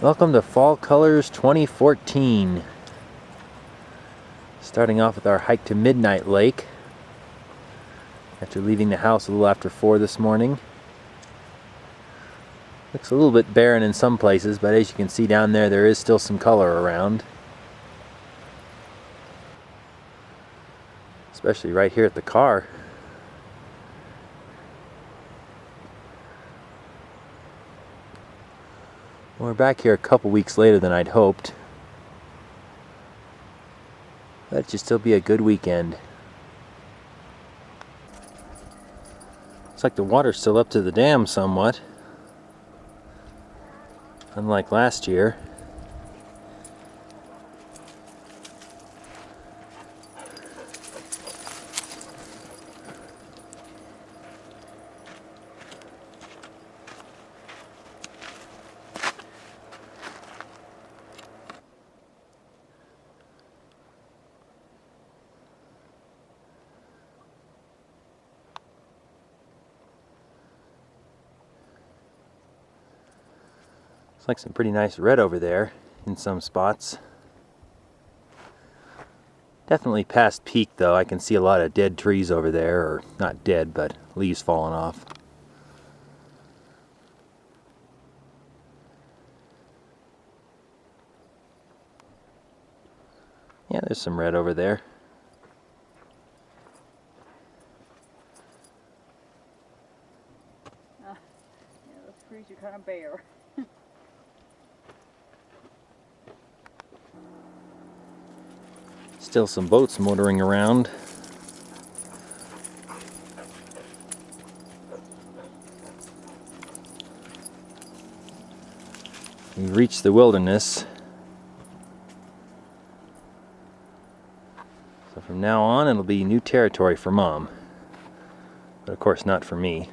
Welcome to Fall Colors 2014. Starting off with our hike to Minaret Lake after leaving the house a little after 4 this morning. Looks a little bit barren in some places, but as you can see down there, there is still some color around. Especially right here at the car. We're back here a couple weeks later than I'd hoped. But it should still be a good weekend. Looks like the water's still up to the dam somewhat. Unlike last year. Looks like some pretty nice red over there in some spots. Definitely past peak though. I can see a lot of dead trees over there, or not dead, but leaves falling off. Yeah, there's some red over there. Yeah, those trees are kind of bare. Still some boats motoring around. We've reached the wilderness. So from now on it'll be new territory for Mom. But of course not for me.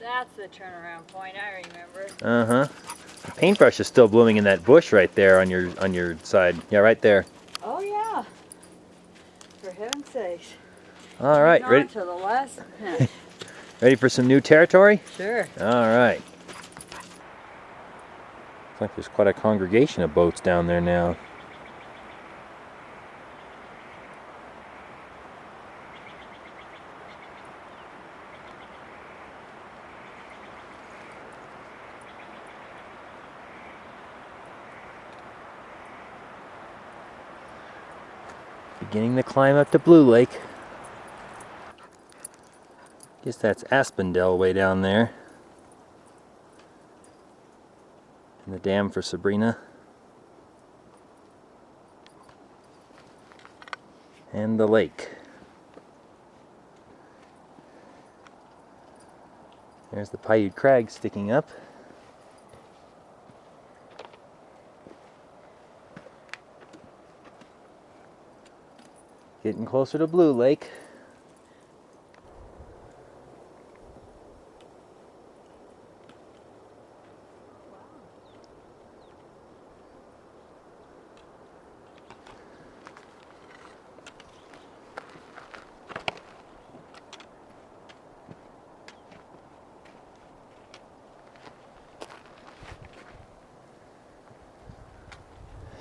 That's the turnaround point, I remember. Uh-huh. The paintbrush is still blooming in that bush right there on your side. Yeah, right there. Oh yeah. For heaven's sakes. All right, On ready? to the last pinch. Ready for some new territory? Sure. All right. Looks like there's quite a congregation of boats down there now. Beginning the climb up to Blue Lake. Guess that's Aspendell way down there. And the dam for Sabrina. And the lake. There's the Paiute Crag sticking up. Getting closer to Blue Lake.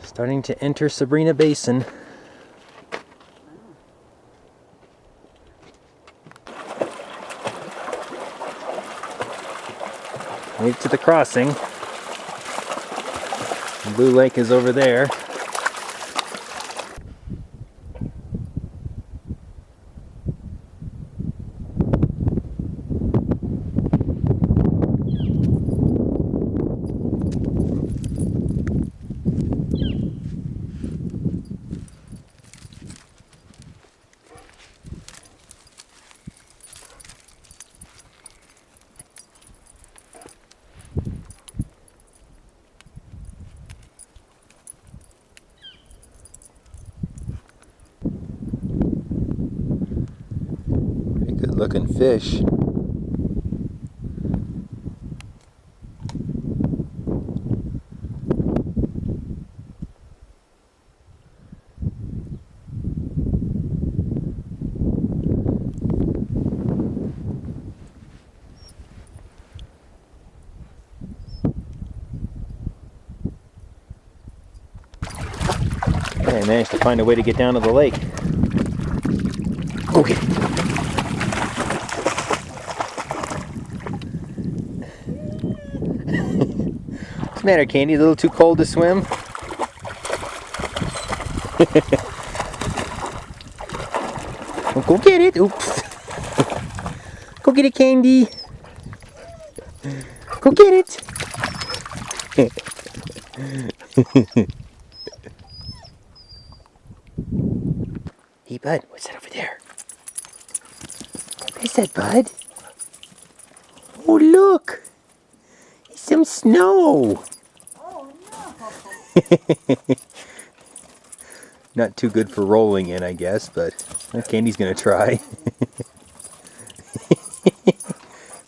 Starting to enter Sabrina Basin. Made it to the crossing. Blue Lake is over there. Good looking fish. I managed to find a way to get down to the lake. Go get it. What's the matter, Candy? A little too cold to swim? Oh, go get it. Oops. Go get it, Candy. Go get it. Hey, bud, what's that over there? What is that, bud? Oh, look. It's some snow. Oh no! Not too good for rolling in, I guess, but Candy's gonna try.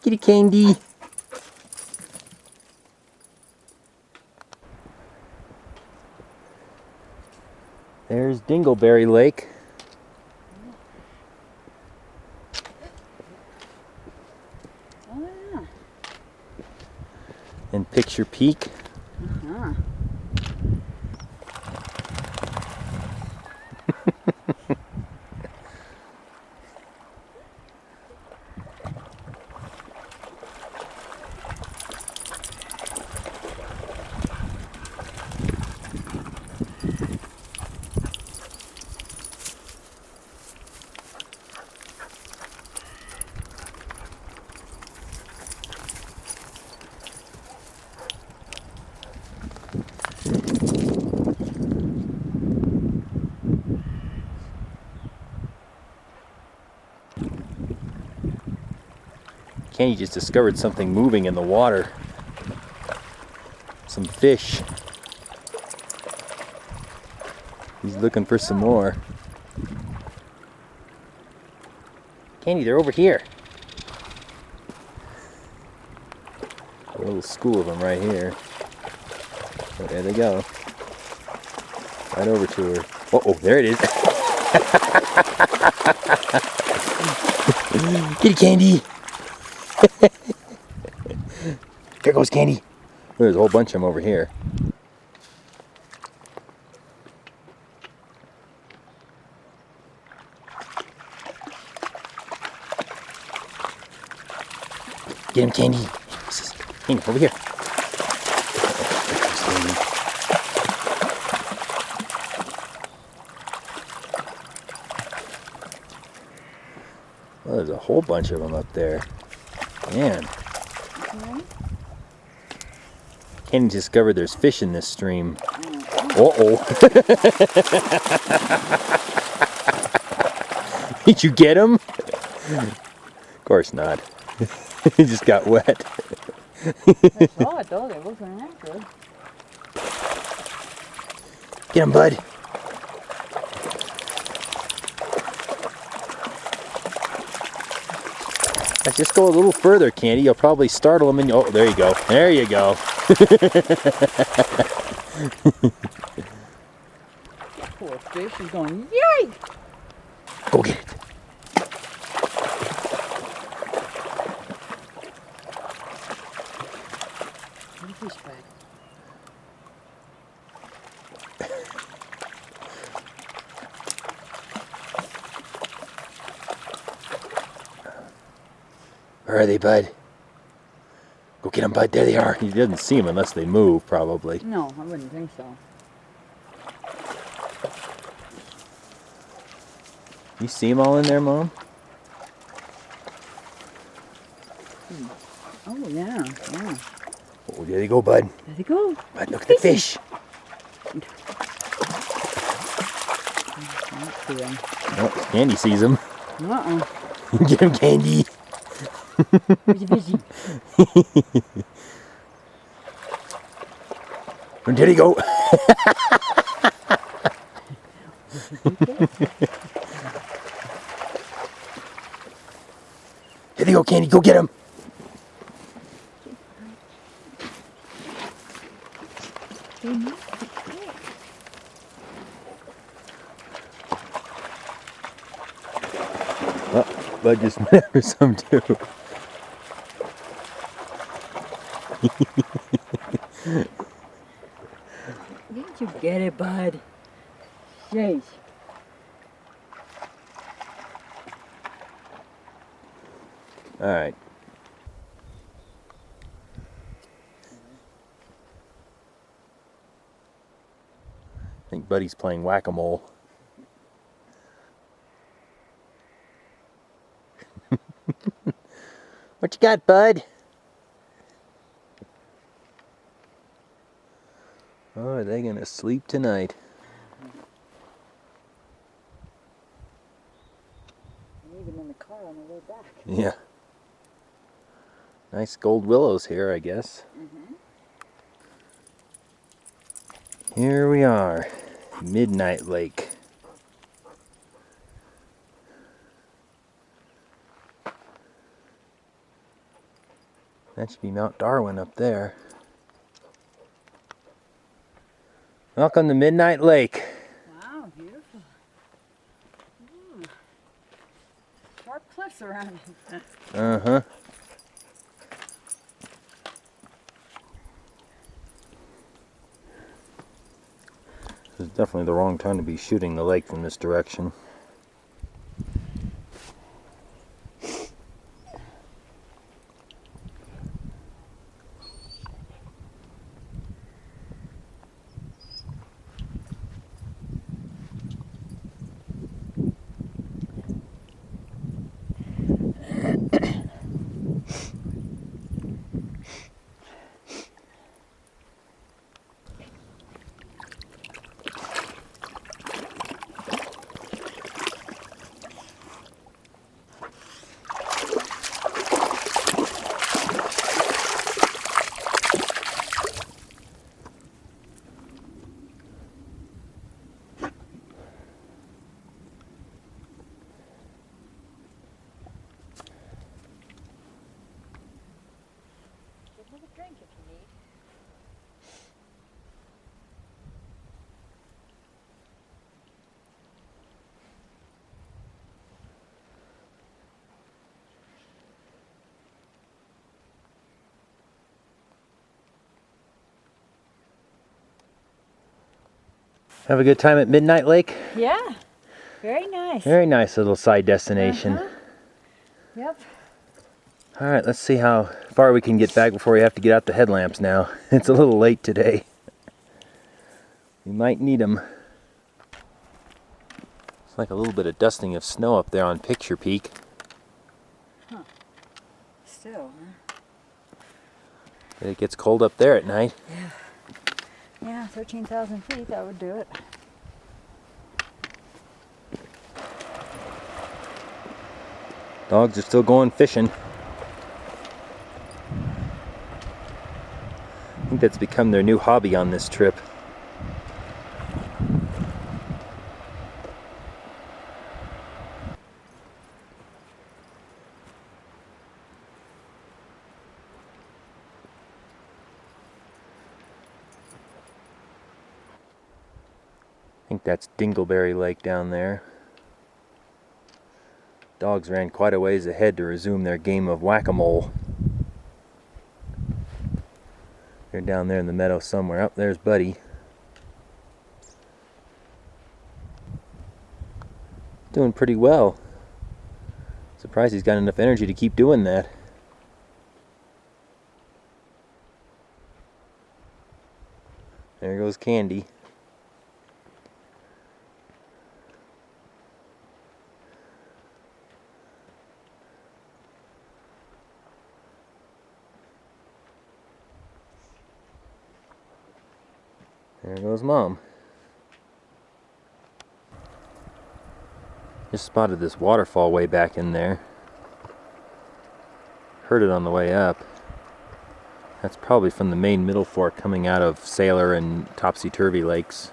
Get it, Candy. There's Dingleberry Lake. Oh yeah. And Picture Peak. Uh-huh. Candy just discovered something moving in the water. Some fish. He's looking for some more. Candy, they're over here. A little school of them right here. Oh, there they go. Right over to her. Oh, there it is. Get it, Candy. There goes Candy. There's a whole bunch of them over here. Get him, Candy. Candy, over here. Well, there's a whole bunch of them up there. Man. Candy discovered there's fish in this stream. Uh-oh. Did you get him? Of course not. He just got wet. I saw it though, they wasn't that good. Get him, bud. Let's just go a little further, Candy. You'll probably startle him and oh, there you go. There you go. Poor fish is going, yay! Go get it. Get a fish back. Where are they, bud? Go get them, bud. There they are. He doesn't see them unless they move, probably. No, I wouldn't think so. You see them all in there, Mom? Oh yeah, yeah. Oh, there they go, bud. There they go. Bud, look at the fish. Oh, Candy sees them. Uh-uh. Get him, Candy. Fishy, fishy. And there you go. There you go, Candy. Go get him. Oh, Bud just went after some too. Didn't you get it, bud? Jeez. All right. I think Buddy's playing whack-a-mole. What you got, Bud? Oh, are they gonna sleep tonight? Even in the car on the way back. Yeah. Nice gold willows here, I guess. Here we are, Midnight Lake. That should be Mount Darwin up there. Welcome to Midnight Lake. Wow, beautiful. Sharp cliffs around it. Uh-huh. This is definitely the wrong time to be shooting the lake from this direction. Have a drink if you need. Have a good time at Midnight Lake? Yeah, very nice. Very nice little side destination. Yep. All right, let's see how far we can get back before we have to get out the headlamps now. It's a little late today. We might need them. It's like a little bit of dusting of snow up there on Picture Peak. Huh. Still, huh? It gets cold up there at night. Yeah. Yeah, 13,000 feet, that would do it. Dogs are still going fishing. I think that's become their new hobby on this trip. I think that's Dingleberry Lake down there. Dogs ran quite a ways ahead to resume their game of whack-a-mole. They're down there in the meadow somewhere. Up there's Buddy. Doing pretty well. Surprised he's got enough energy to keep doing that. There goes Candy. There goes Mom. Just spotted this waterfall way back in there. Heard it on the way up. That's probably from the main middle fork coming out of Sailor and Topsy-Turvy lakes.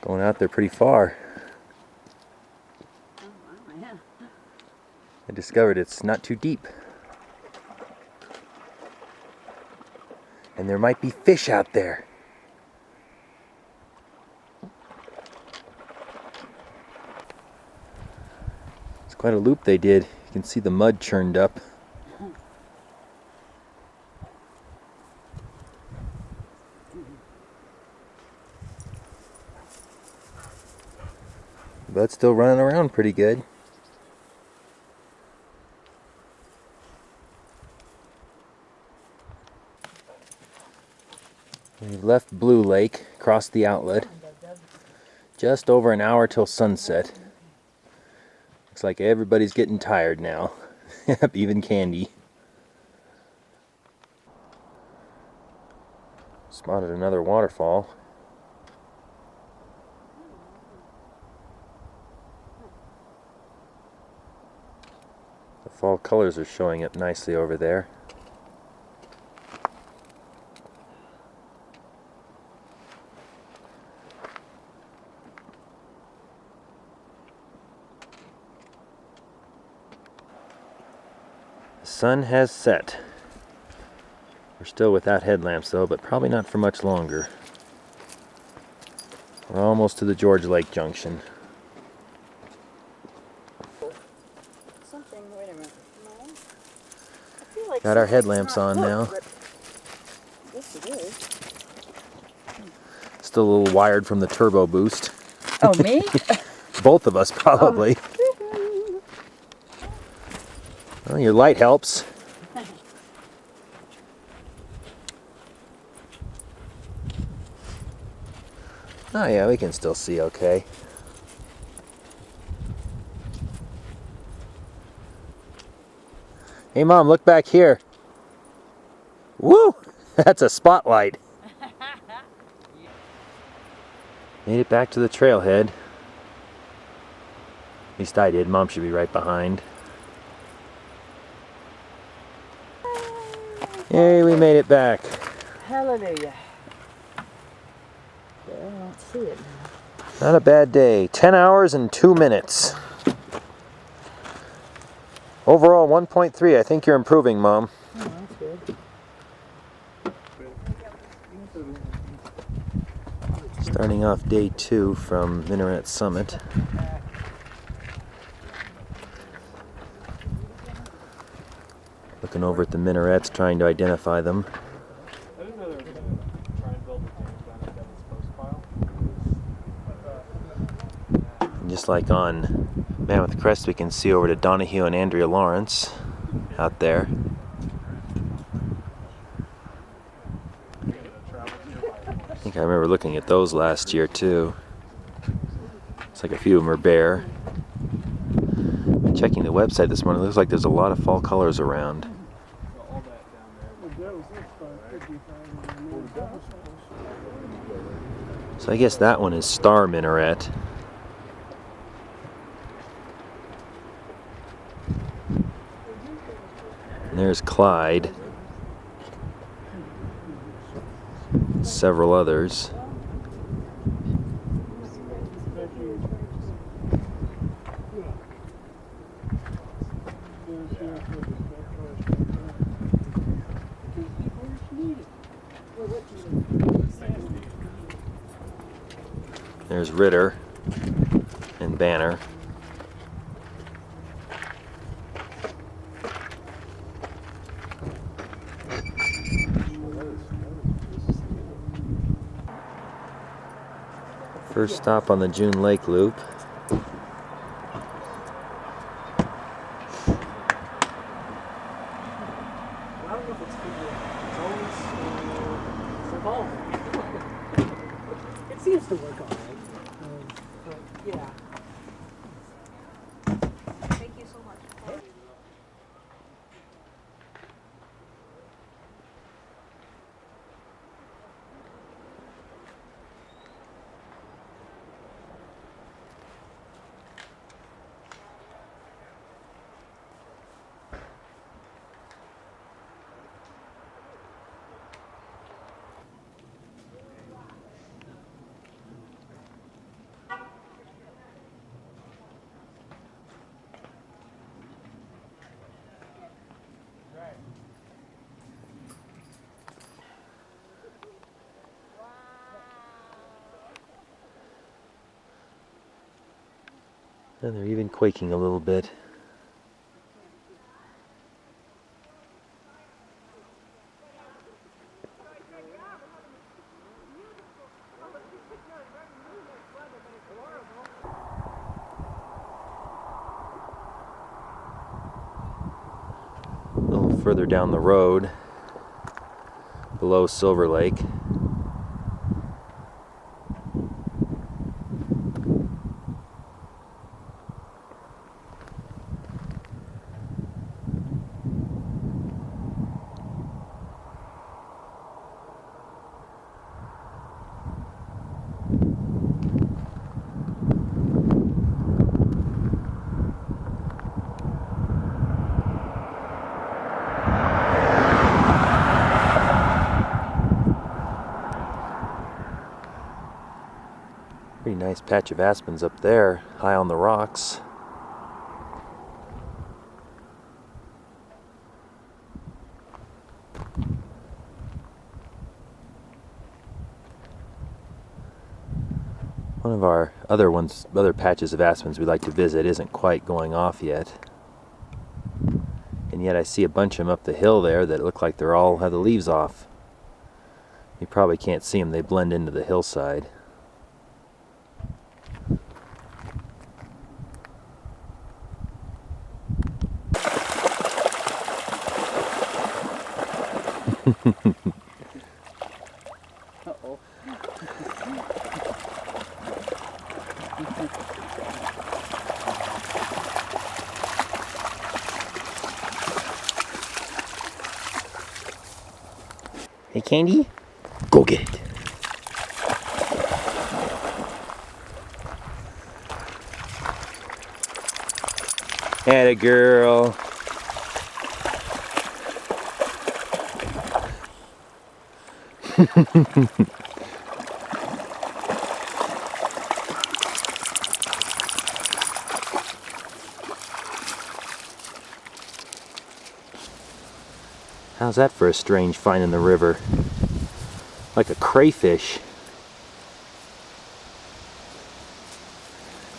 Going out there pretty far. Oh, wow, yeah. I discovered it's not too deep. And there might be fish out there. It's quite a loop they did, can see the mud churned up. But it's still running around pretty good. We've left Blue Lake, crossed the outlet. Just over an hour till sunset. Looks like everybody's getting tired now. Even Candy. Spotted another waterfall. The fall colors are showing up nicely over there. The sun has set. We're still without headlamps though, but probably not for much longer. We're almost to the George Lake Junction. Wait a minute. No. I feel like Got our headlamps on now. Yes, it is. Still a little wired from the turbo boost. Oh, me? Both of us probably. Well, your light helps. Oh yeah, we can still see okay. Hey Mom, look back here. Woo! That's a spotlight. Made it back to the trailhead. At least I did. Mom should be right behind. Yay, we made it back. Hallelujah. I don't see it now. Not a bad day. 10 hours and 2 minutes. Overall 1.3. I think you're improving, Mom. Oh, that's good. Starting off day 2 from Minaret Summit. Looking over at the minarets, trying to identify them. I didn't know they were going to try and build a campground at Devil's Post Pile. And just like on Mammoth Crest, we can see over to Donahue and Andrea Lawrence out there. I think I remember looking at those last year too. Looks like a few of them are bare. Checking the website this morning, it looks like there's a lot of fall colors around. So I guess that one is Star Minaret. And there's Clyde. Several others. There's Ritter and Banner. First stop on the June Lake Loop. It seems to work all right. Yeah. Thank you so much. And they're even quaking a little bit. further down the road, below Silver Lake. Pretty nice patch of aspens up there, high on the rocks. One of our other patches of aspens we'd like to visit isn't quite going off yet. And yet I see a bunch of them up the hill there that look like they're all have the leaves off. You probably can't see them, they blend into the hillside. Uh-oh. Hey, Candy, go get it. Atta girl. How's that for a strange find in the river? Like a crayfish.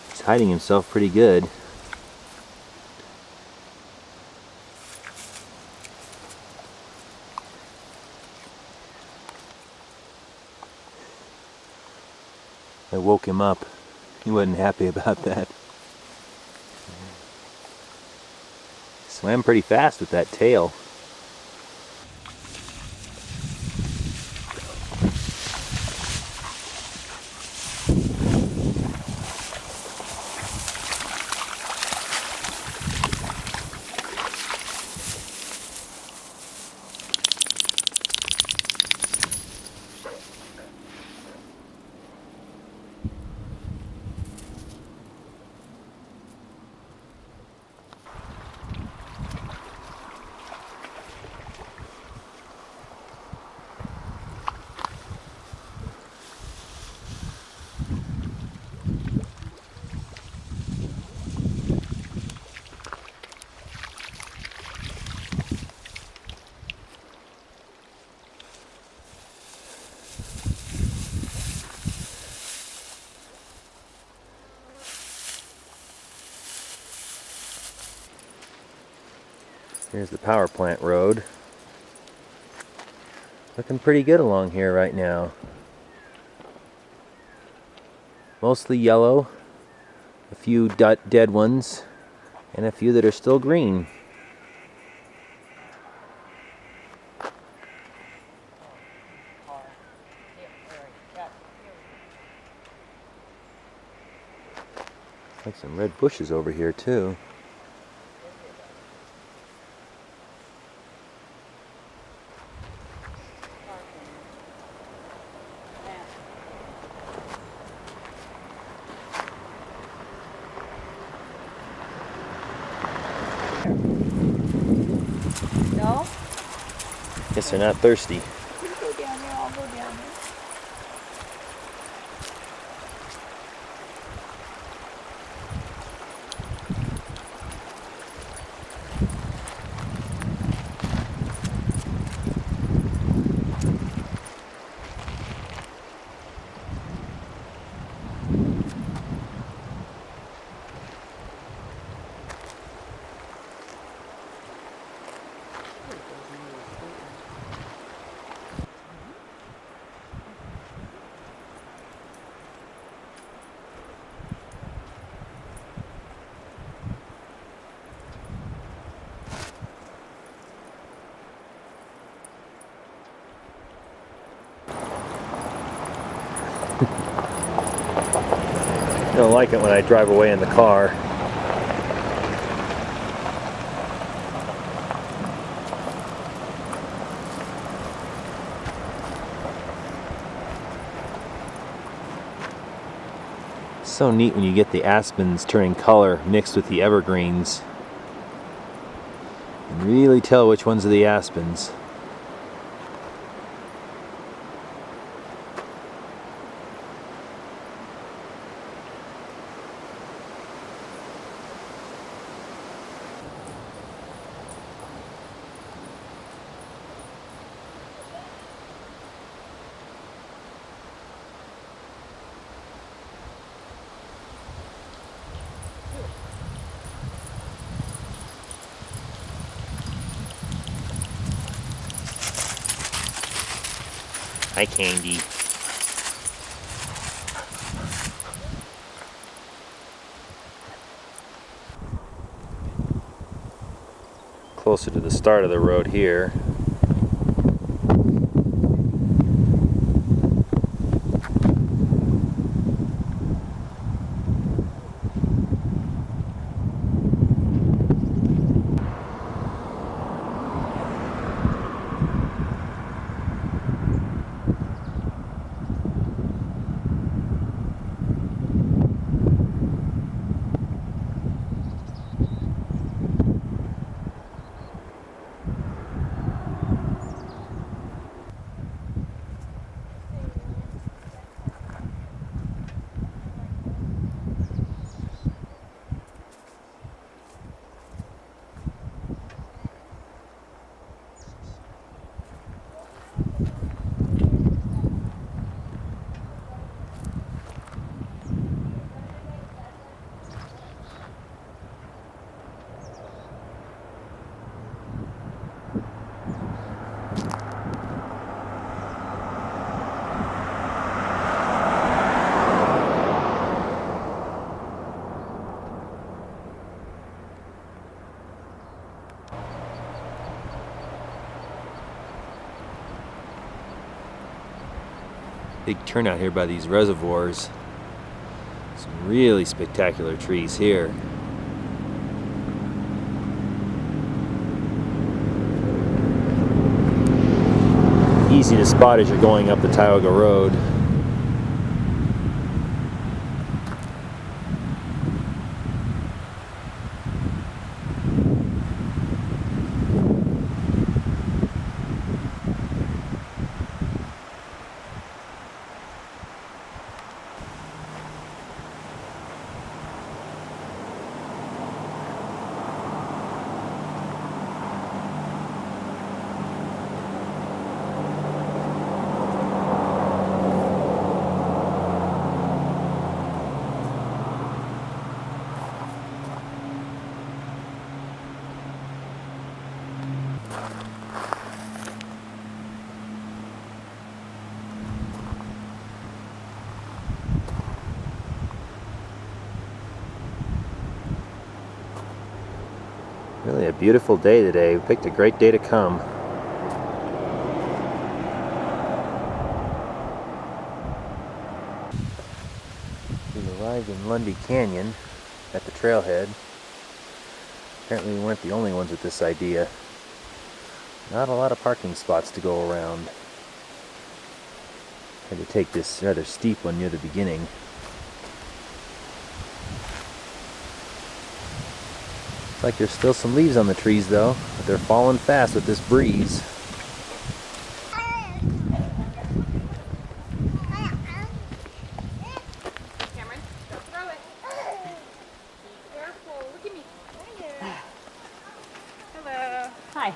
He's hiding himself pretty good. I woke him up. He wasn't happy about that. Swam pretty fast with that tail. Here's the power plant road. Looking pretty good along here right now. Mostly yellow, a few dead ones, and a few that are still green. Like some red bushes over here too. No? Guess they're not thirsty. You go down there, I'll go down there. I don't like it when I drive away in the car. It's so neat when you get the aspens turning color mixed with the evergreens. You can really tell which ones are the aspens. Hi, Candy. Closer to the start of the road here. Big turnout here by these reservoirs. Some really spectacular trees here. Easy to spot as you're going up the Tioga Road. Really a beautiful day today. We picked a great day to come. We arrived in Lundy Canyon at the trailhead. Apparently we weren't the only ones with this idea. Not a lot of parking spots to go around. Had to take this rather steep one near the beginning. Looks like there's still some leaves on the trees though, but they're falling fast with this breeze. Cameron, don't throw it. Be careful. Look at me. Hello. Hi.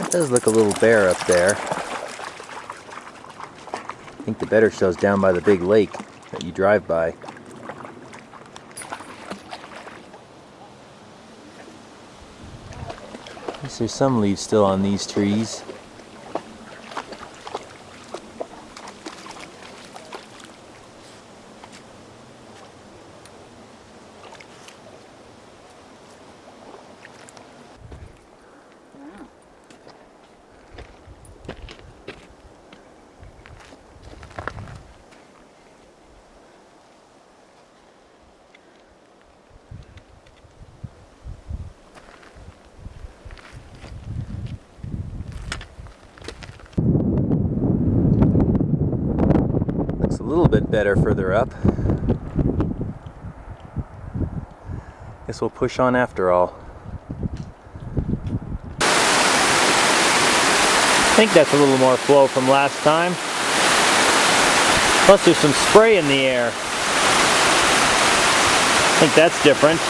It does look a little bare up there. I think the better show's down by the big lake that you drive by. There's some leaves still on these trees. little bit better further up. Guess we'll push on after all. I think that's a little more flow from last time. Plus there's some spray in the air. I think that's different.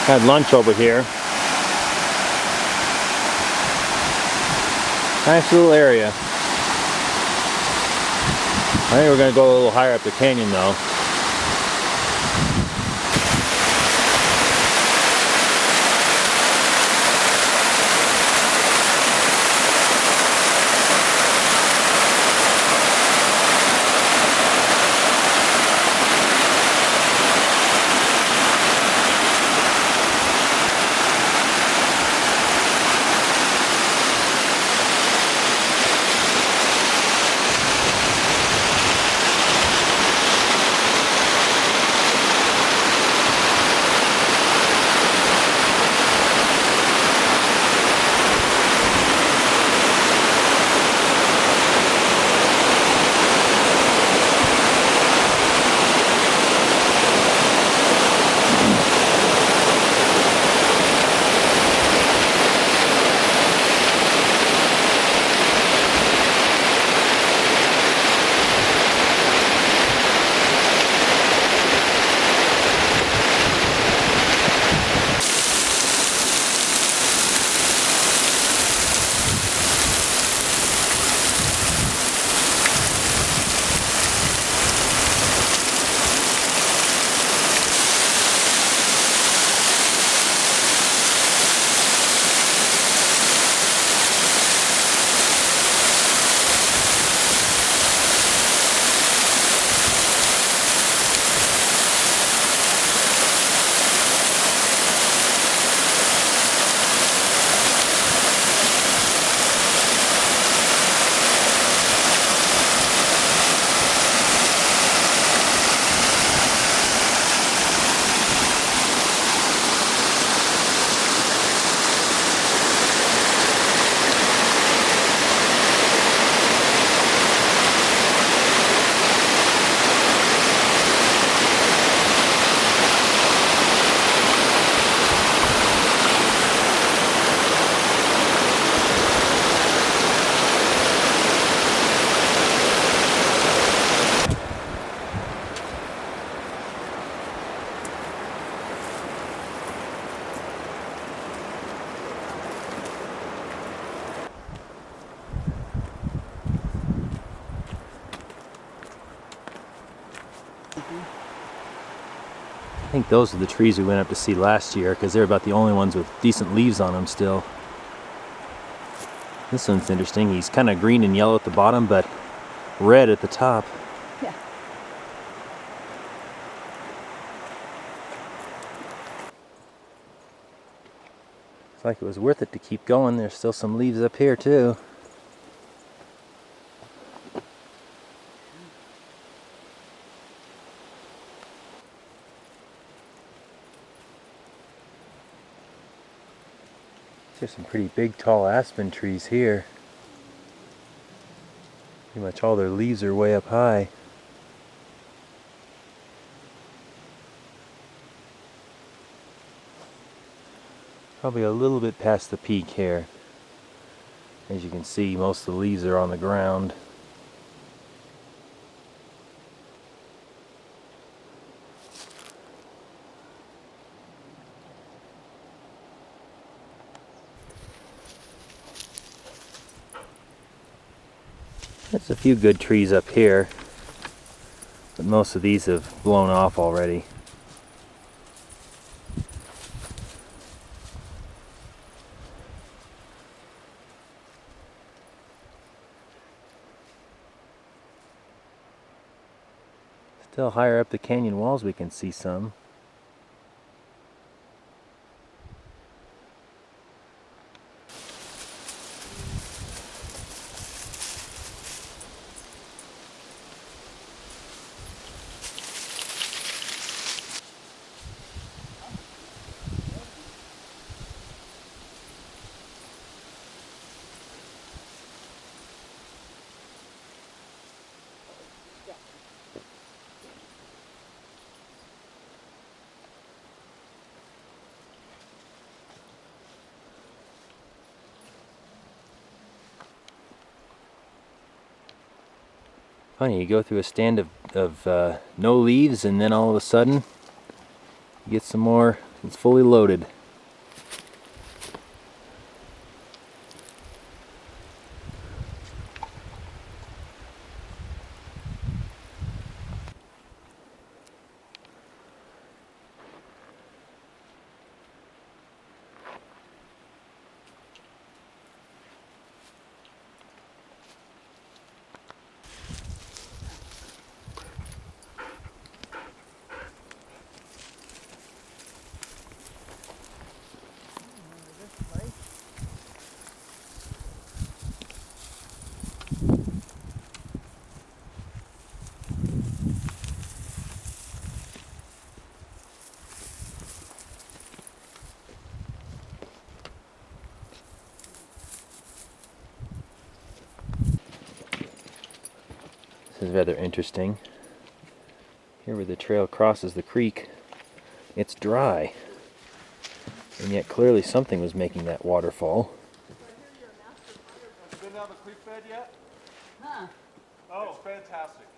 Had lunch over here. Nice little area. I think we're going to go a little higher up the canyon though. I think those are the trees we went up to see last year because they're about the only ones with decent leaves on them still. This one's interesting. He's kind of green and yellow at the bottom, but red at the top. Yeah. It's like it was worth it to keep going. There's still some leaves up here too. There's some pretty big tall aspen trees here. Pretty much all their leaves are way up high. Probably a little bit past the peak here. As you can see, most of the leaves are on the ground. There's a few good trees up here, but most of these have blown off already. Still higher up the canyon walls we can see some. Funny, you go through a stand of no leaves and then all of a sudden you get some more. It's fully loaded. This is rather interesting. Here where the trail crosses the creek, it's dry. And yet clearly something was making that waterfall. Have you been down the creek bed yet? Huh. Oh, it's fantastic.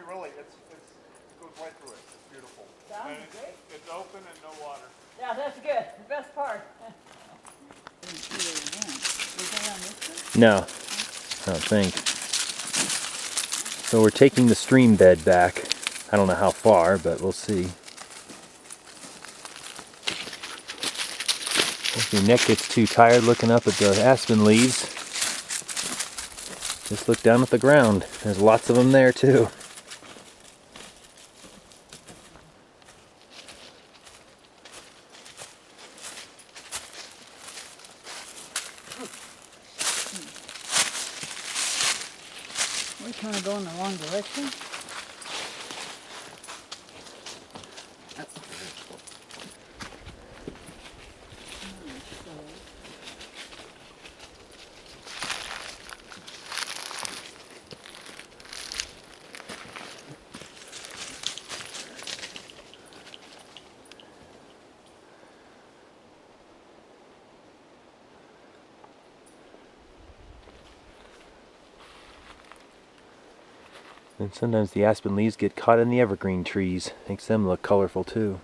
Really, it goes right through it. It's beautiful. Sounds And great. It's open and no water. Yeah, that's good. The best part. Didn't see it again. Was that on this one? No, I don't think. So we're taking the stream bed back. I don't know how far, but we'll see. If your neck gets too tired looking up at the aspen leaves, just look down at the ground. There's lots of them there too. We're kind of going the wrong direction. And sometimes the aspen leaves get caught in the evergreen trees. Makes them look colorful too.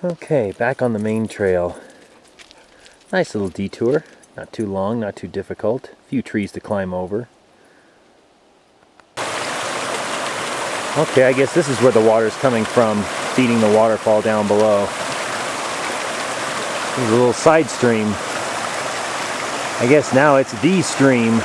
Okay, back on the main trail. Nice little detour. Not too long, not too difficult. A few trees to climb over. Okay, I guess this is where the water's coming from, feeding the waterfall down below. There's a little side stream. I guess now it's the stream.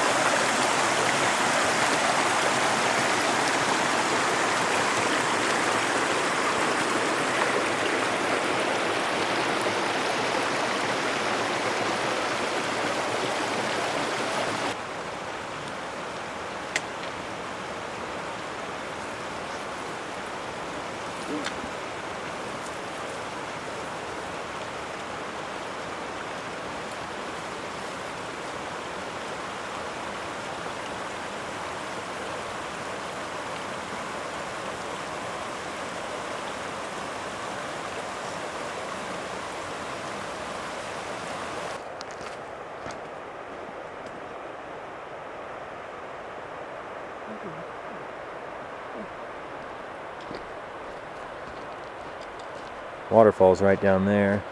Waterfall's right down there.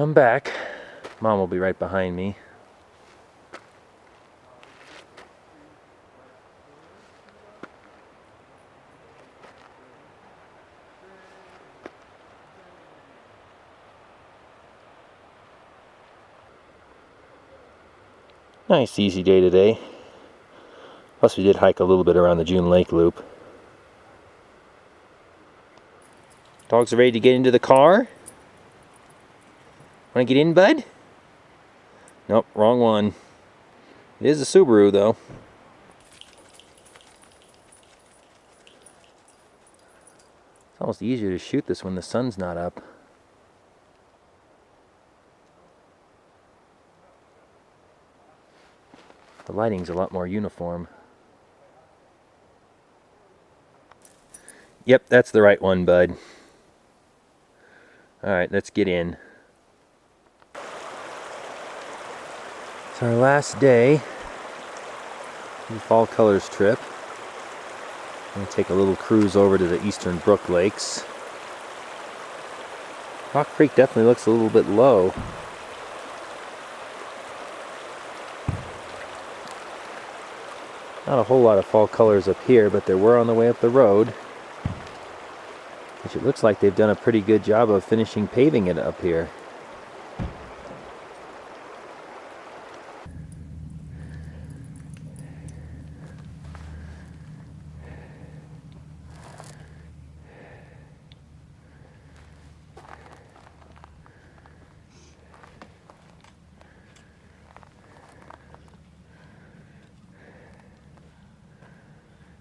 I'm back. Mom will be right behind me. Nice easy day today. Plus we did hike a little bit around the June Lake loop. Dogs are ready to get into the car. Want to get in, bud? Nope, wrong one. It is a Subaru though. It's almost easier to shoot this when the sun's not up. The lighting's a lot more uniform. Yep, that's the right one, bud. Alright, let's get in. It's our last day of the Fall Colors trip. I'm going to take a little cruise over to the eastern Brook lakes. Rock Creek definitely looks a little bit low. Not a whole lot of fall colors up here, but there were on the way up the road. Which it looks like they've done a pretty good job of finishing paving it up here.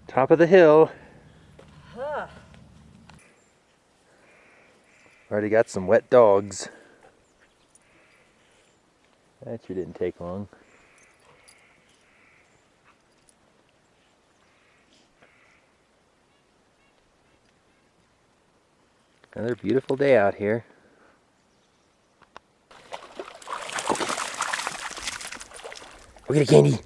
Top of the hill. Already got some wet dogs. That sure didn't take long. Another beautiful day out here. Go get a candy.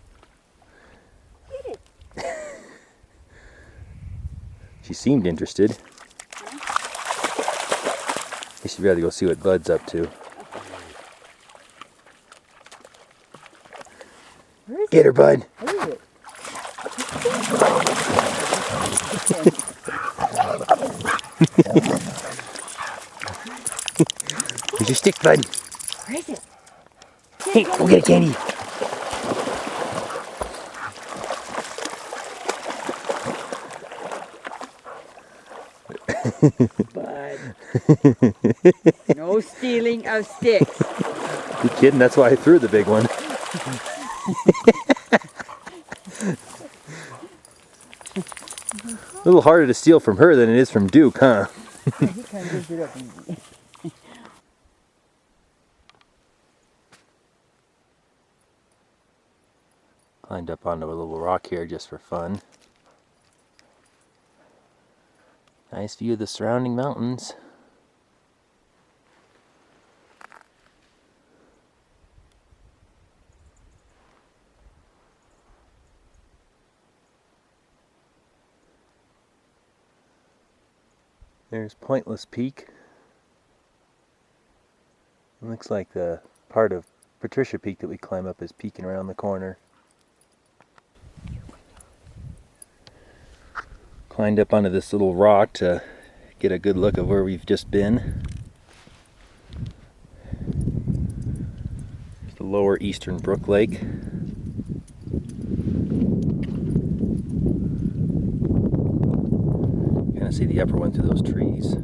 She seemed interested. I should rather go see what Bud's up to. Get her, Bud. Where is it? Here's your stick, Bud. Where is it? Hey, go get a candy. Bud. No stealing of sticks. You kidding? That's why I threw the big one. A little harder to steal from her than it is from Duke, huh? He kind of gives it up easy. Climbed up onto a little rock here just for fun. Nice view of the surrounding mountains. There's Pointless Peak. It looks like the part of Patricia Peak that we climb up is peeking around the corner. Climbed up onto this little rock to get a good look of where we've just been. It's the lower eastern Brook Lake. Kind of see the upper one through those trees.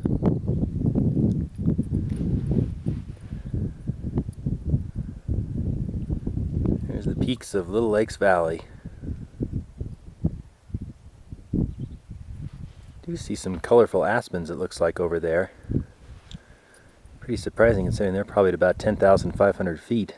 There's the peaks of Little Lakes Valley. Do see some colorful aspens, it looks like, over there. Pretty surprising considering they're probably at about 10,500 feet.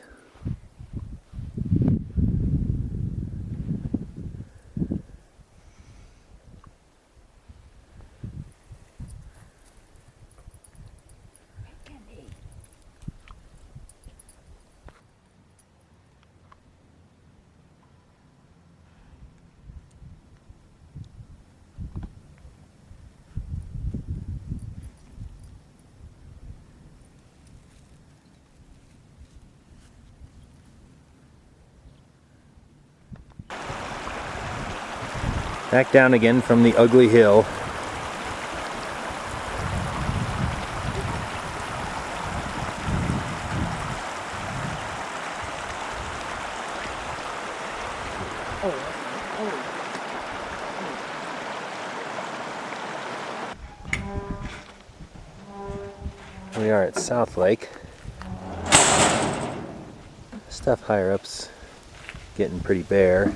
Back down again from the ugly hill. We are at South Lake. Stuff higher up's getting pretty bare,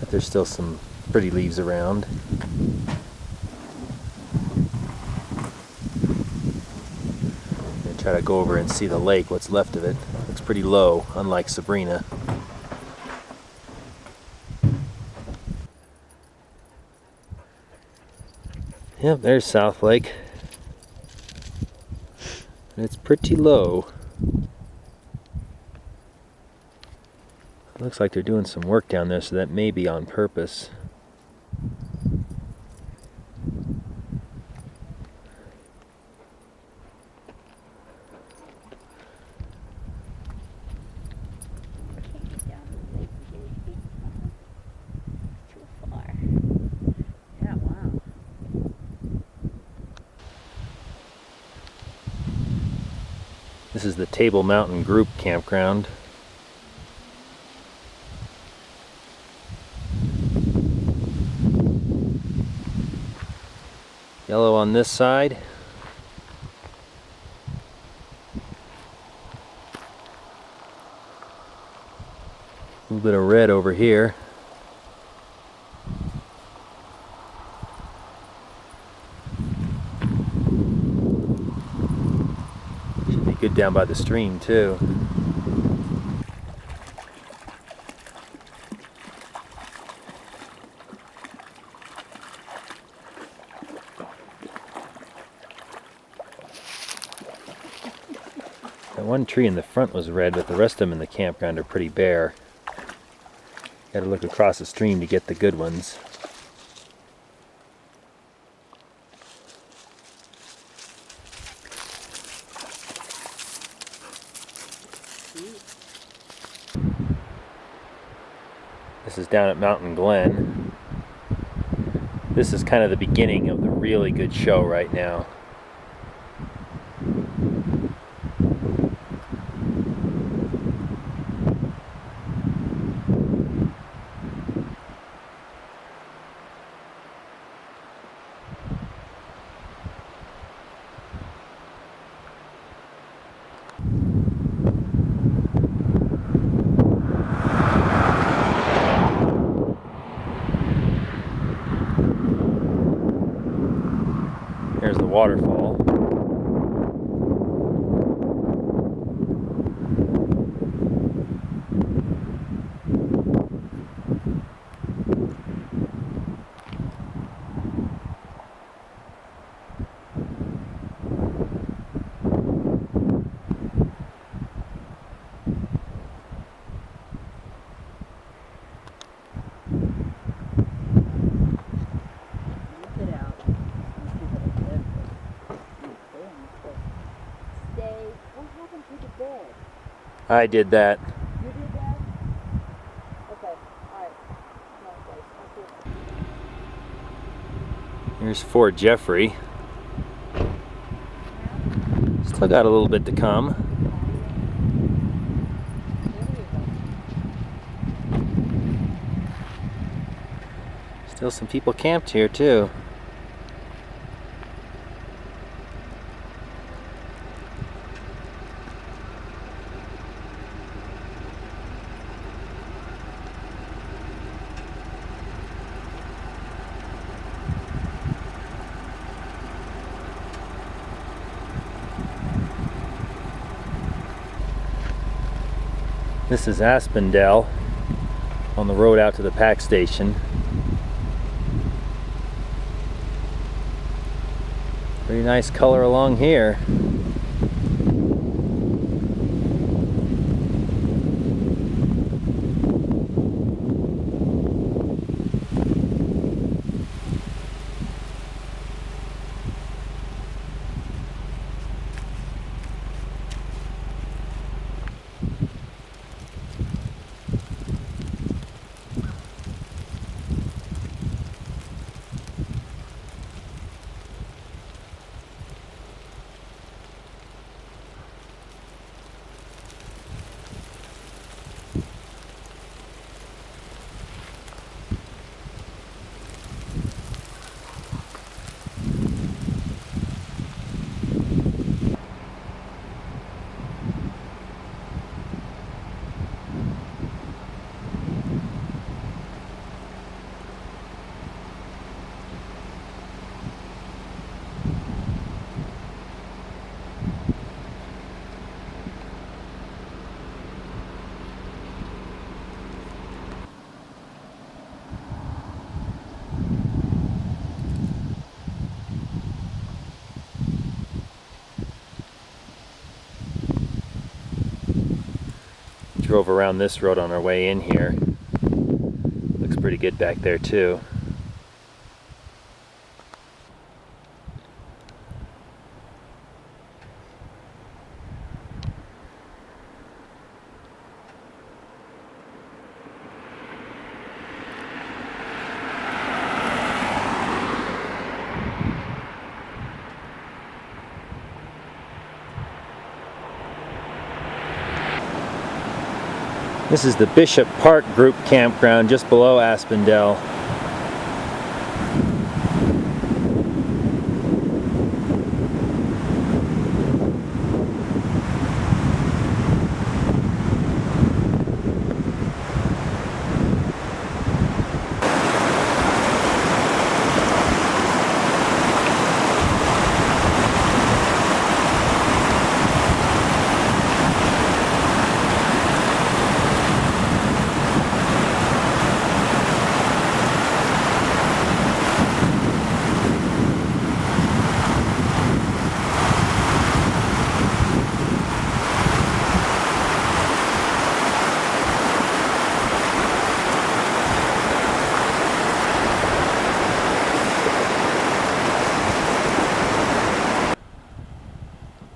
but there's still some pretty leaves around. I'm gonna try to go over and see the lake, what's left of it. Looks pretty low, unlike Sabrina. Yep, there's South Lake. It's pretty low. It looks like they're doing some work down there, so that may be on purpose. Yeah, wow. This is the Table Mountain Group Campground. Yellow on this side. A little bit of red over here. Should be good down by the stream too. That one tree in the front was red, but the rest of them in the campground are pretty bare. Gotta look across the stream to get the good ones. This is down at Mountain Glen. This is kind of the beginning of the really good show right now. There's the waterfall. I did that. You did that? Okay, alright. Here's Fort Jeffrey. Still got a little bit to come. Still some people camped here too. This is Aspendell on the road out to the pack station. Pretty nice color along here. Drove around this road on our way in here. Looks pretty good back there too. This is the Bishop Park Group Campground just below Aspendell.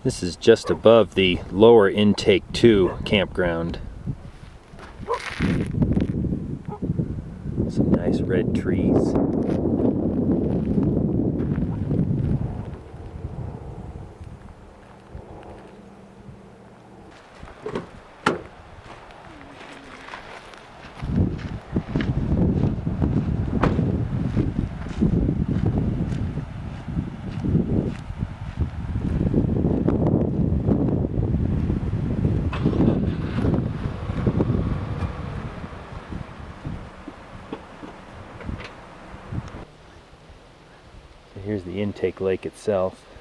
This is just above the lower intake 2 campground. Some nice red trees. Here's the intake lake itself.